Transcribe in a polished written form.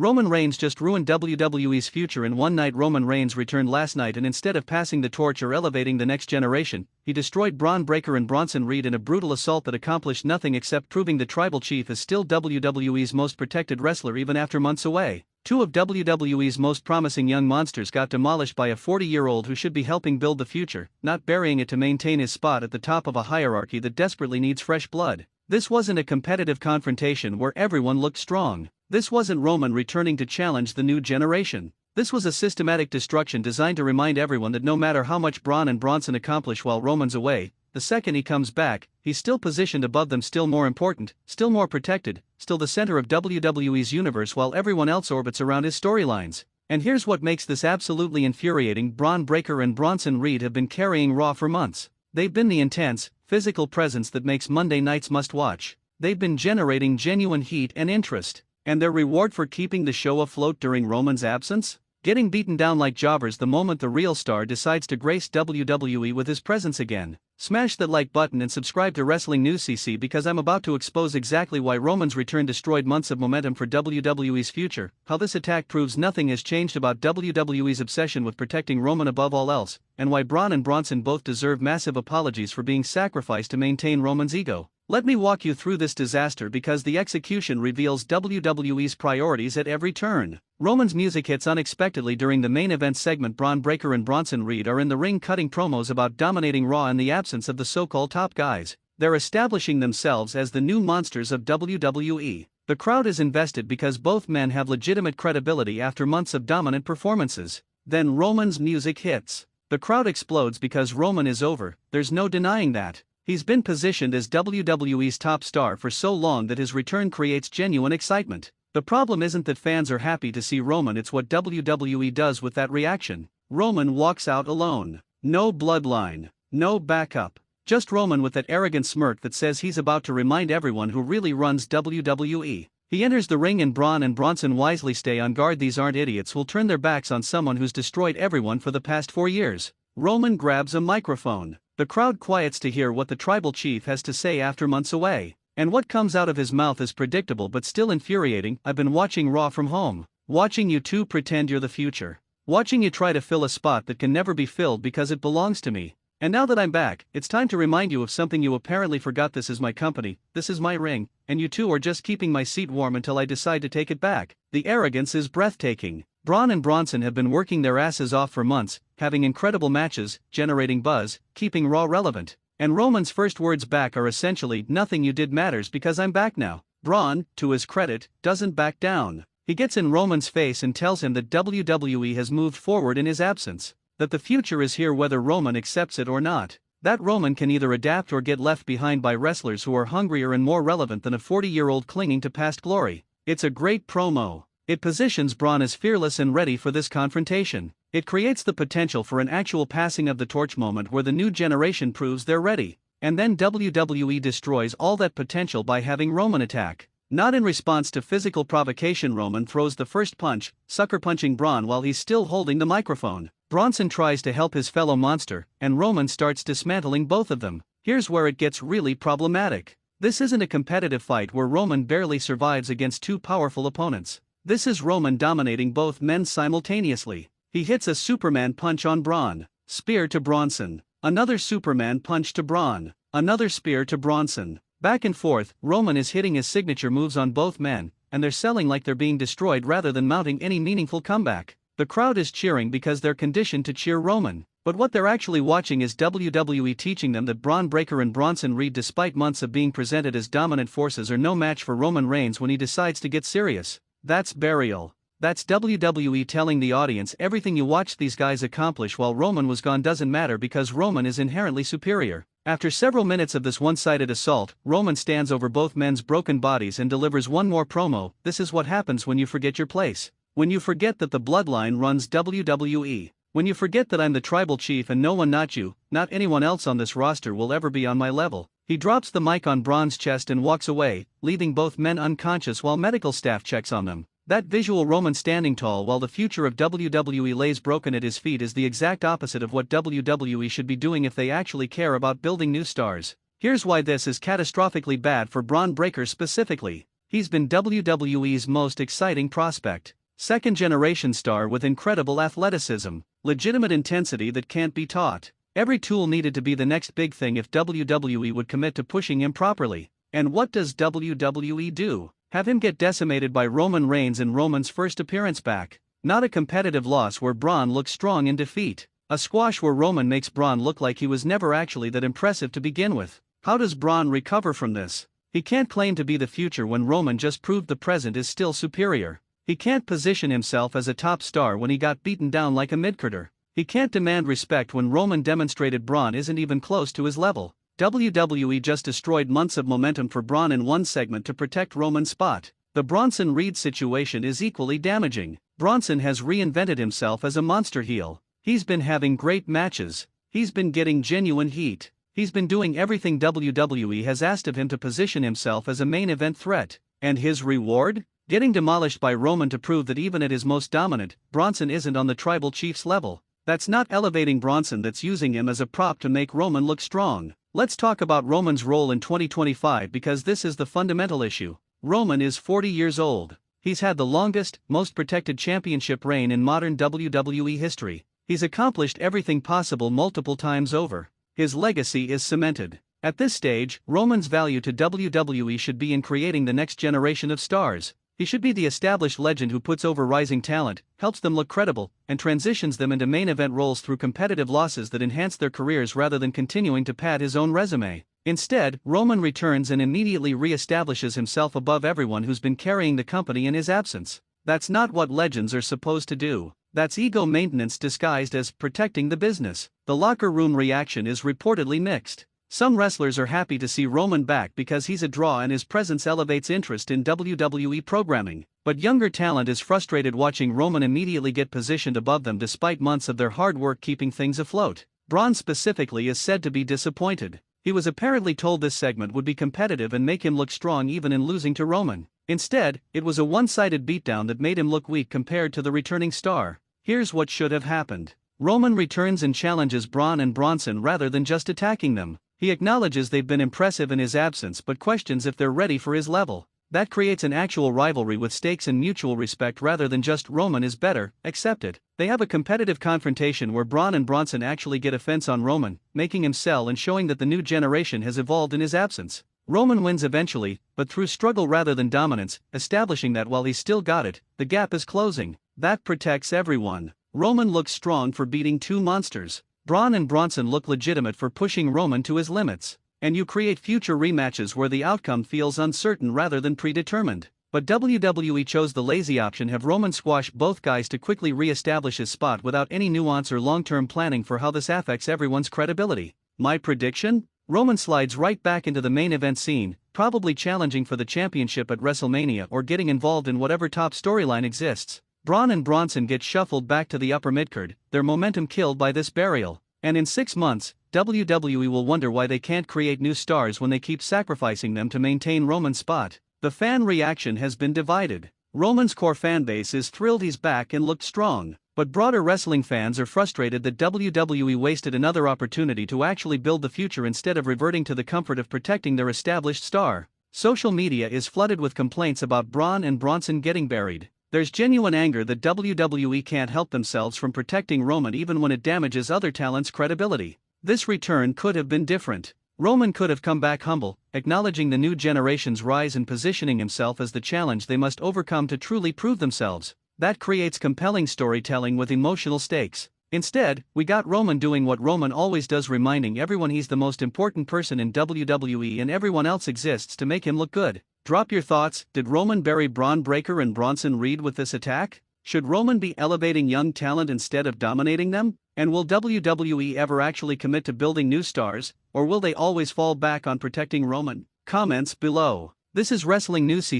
Roman Reigns just ruined WWE's future in one night. Roman Reigns returned last night, and instead of passing the torch or elevating the next generation, he destroyed Braun Breaker and Bronson Reed in a brutal assault that accomplished nothing except proving the Tribal Chief is still WWE's most protected wrestler even after months away. Two of WWE's most promising young monsters got demolished by a 40-year-old who should be helping build the future, not burying it to maintain his spot at the top of a hierarchy that desperately needs fresh blood. This wasn't a competitive confrontation where everyone looked strong. This wasn't Roman returning to challenge the new generation. This was a systematic destruction designed to remind everyone that no matter how much Braun and Bronson accomplish while Roman's away, the second he comes back, he's still positioned above them, still more important, still more protected, still the center of WWE's universe while everyone else orbits around his storylines. And here's what makes this absolutely infuriating: Braun Breaker and Bronson Reed have been carrying Raw for months. They've been the intense, physical presence that makes Monday nights must-watch. They've been generating genuine heat and interest. And their reward for keeping the show afloat during Roman's absence? Getting beaten down like jobbers the moment the real star decides to grace WWE with his presence again. Smash that like button and subscribe to Wrestling News CC, because I'm about to expose exactly why Roman's return destroyed months of momentum for WWE's future, how this attack proves nothing has changed about WWE's obsession with protecting Roman above all else, and why Braun and Bronson both deserve massive apologies for being sacrificed to maintain Roman's ego. Let me walk you through this disaster, because the execution reveals WWE's priorities at every turn. Roman's music hits unexpectedly during the main event segment. Braun Breaker and Bronson Reed are in the ring cutting promos about dominating Raw in the absence of the so-called top guys. They're establishing themselves as the new monsters of WWE. The crowd is invested because both men have legitimate credibility after months of dominant performances. Then Roman's music hits. The crowd explodes because Roman is over, there's no denying that. He's been positioned as WWE's top star for so long that his return creates genuine excitement. The problem isn't that fans are happy to see Roman, it's what WWE does with that reaction. Roman walks out alone. No bloodline, no backup. Just Roman with that arrogant smirk that says he's about to remind everyone who really runs WWE. He enters the ring and Braun and Bronson wisely stay on guard. These aren't idiots who'll turn their backs on someone who's destroyed everyone for the past 4 years. Roman grabs a microphone. The crowd quiets to hear what the Tribal Chief has to say after months away. And what comes out of his mouth is predictable but still infuriating. I've been watching Raw from home. Watching you two pretend you're the future. Watching you try to fill a spot that can never be filled because it belongs to me. And now that I'm back, it's time to remind you of something you apparently forgot. This is my company, this is my ring, and you two are just keeping my seat warm until I decide to take it back. The arrogance is breathtaking. Braun and Bronson have been working their asses off for months, having incredible matches, generating buzz, keeping Raw relevant. And Roman's first words back are essentially, "Nothing you did matters because I'm back now." Braun, to his credit, doesn't back down. He gets in Roman's face and tells him that WWE has moved forward in his absence, that the future is here whether Roman accepts it or not. That Roman can either adapt or get left behind by wrestlers who are hungrier and more relevant than a 40-year-old clinging to past glory. It's a great promo. It positions Braun as fearless and ready for this confrontation. It creates the potential for an actual passing of the torch moment where the new generation proves they're ready. And then WWE destroys all that potential by having Roman attack. Not in response to physical provocation. Roman throws the first punch, sucker punching Braun while he's still holding the microphone. Bronson tries to help his fellow monster, and Roman starts dismantling both of them. Here's where it gets really problematic. This isn't a competitive fight where Roman barely survives against two powerful opponents. This is Roman dominating both men simultaneously. He hits a Superman punch on Braun, spear to Bronson, another Superman punch to Braun, another spear to Bronson. Back and forth, Roman is hitting his signature moves on both men, and they're selling like they're being destroyed rather than mounting any meaningful comeback. The crowd is cheering because they're conditioned to cheer Roman. But what they're actually watching is WWE teaching them that Braun Breaker and Bronson Reed, despite months of being presented as dominant forces, are no match for Roman Reigns when he decides to get serious. That's burial. That's WWE telling the audience everything you watched these guys accomplish while Roman was gone doesn't matter because Roman is inherently superior. After several minutes of this one-sided assault, Roman stands over both men's broken bodies and delivers one more promo. This is what happens when you forget your place. When you forget that the bloodline runs WWE. When you forget that I'm the Tribal Chief and no one, not you, not anyone else on this roster will ever be on my level. He drops the mic on Braun's chest and walks away, leaving both men unconscious while medical staff checks on them. That visual, Roman standing tall while the future of WWE lays broken at his feet, is the exact opposite of what WWE should be doing if they actually care about building new stars. Here's why this is catastrophically bad for Braun Breaker specifically. he's been WWE's most exciting prospect. Second-generation star with incredible athleticism, legitimate intensity that can't be taught. Every tool needed to be the next big thing if WWE would commit to pushing him properly. And what does WWE do? Have him get decimated by Roman Reigns in Roman's first appearance back. Not a competitive loss where Braun looks strong in defeat. A squash where Roman makes Braun look like he was never actually that impressive to begin with. How does Braun recover from this? He can't claim to be the future when Roman just proved the present is still superior. He can't position himself as a top star when he got beaten down like a mid-carder. He can't demand respect when Roman demonstrated Braun isn't even close to his level. WWE just destroyed months of momentum for Braun in one segment to protect Roman's spot. The Bronson Reed situation is equally damaging. Bronson has reinvented himself as a monster heel. He's been having great matches. He's been getting genuine heat. He's been doing everything WWE has asked of him to position himself as a main event threat. And his reward? Getting demolished by Roman to prove that even at his most dominant, Bronson isn't on the tribal chief's level. That's not elevating Bronson, that's using him as a prop to make Roman look strong. Let's talk about Roman's role in 2025 because this is the fundamental issue. Roman is 40 years old. He's had the longest, most protected championship reign in modern WWE history. He's accomplished everything possible multiple times over. His legacy is cemented. At this stage, Roman's value to WWE should be in creating the next generation of stars. He should be the established legend who puts over rising talent, helps them look credible, and transitions them into main event roles through competitive losses that enhance their careers rather than continuing to pad his own resume. Instead, Roman returns and immediately re-establishes himself above everyone who's been carrying the company in his absence. That's not what legends are supposed to do. That's ego maintenance disguised as protecting the business. The locker room reaction is reportedly mixed. Some wrestlers are happy to see Roman back because he's a draw and his presence elevates interest in WWE programming. But younger talent is frustrated watching Roman immediately get positioned above them despite months of their hard work keeping things afloat. Braun specifically is said to be disappointed. He was apparently told this segment would be competitive and make him look strong even in losing to Roman. Instead, it was a one-sided beatdown that made him look weak compared to the returning star. Here's what should have happened. Roman returns and challenges Braun and Bronson rather than just attacking them. He acknowledges they've been impressive in his absence but questions if they're ready for his level. That creates an actual rivalry with stakes and mutual respect rather than just Roman is better, accept it. They have a competitive confrontation where Braun and Bronson actually get a fence on Roman, making him sell and showing that the new generation has evolved in his absence. Roman wins eventually, but through struggle rather than dominance, establishing that while he's still got it, the gap is closing. That protects everyone. Roman looks strong for beating two monsters. Braun and Bronson look legitimate for pushing Roman to his limits. And you create future rematches where the outcome feels uncertain rather than predetermined. But WWE chose the lazy option, have Roman squash both guys to quickly re-establish his spot without any nuance or long-term planning for how this affects everyone's credibility. My prediction? Roman slides right back into the main event scene, probably challenging for the championship at WrestleMania or getting involved in whatever top storyline exists. Braun and Bronson get shuffled back to the upper midcard, their momentum killed by this burial. And in 6 months, WWE will wonder why they can't create new stars when they keep sacrificing them to maintain Roman's spot. The fan reaction has been divided. Roman's core fanbase is thrilled he's back and looked strong, but broader wrestling fans are frustrated that WWE wasted another opportunity to actually build the future instead of reverting to the comfort of protecting their established star. Social media is flooded with complaints about Braun and Bronson getting buried. There's genuine anger that WWE can't help themselves from protecting Roman even when it damages other talents' credibility. This return could have been different. Roman could have come back humble, acknowledging the new generation's rise and positioning himself as the challenge they must overcome to truly prove themselves. That creates compelling storytelling with emotional stakes. Instead, we got Roman doing what Roman always does, reminding everyone he's the most important person in WWE and everyone else exists to make him look good. Drop your thoughts. Did Roman bury Braun Breaker and Bronson Reed with this attack? Should Roman be elevating young talent instead of dominating them? And will WWE ever actually commit to building new stars, or will they always fall back on protecting Roman? Comments below. This is Wrestling News.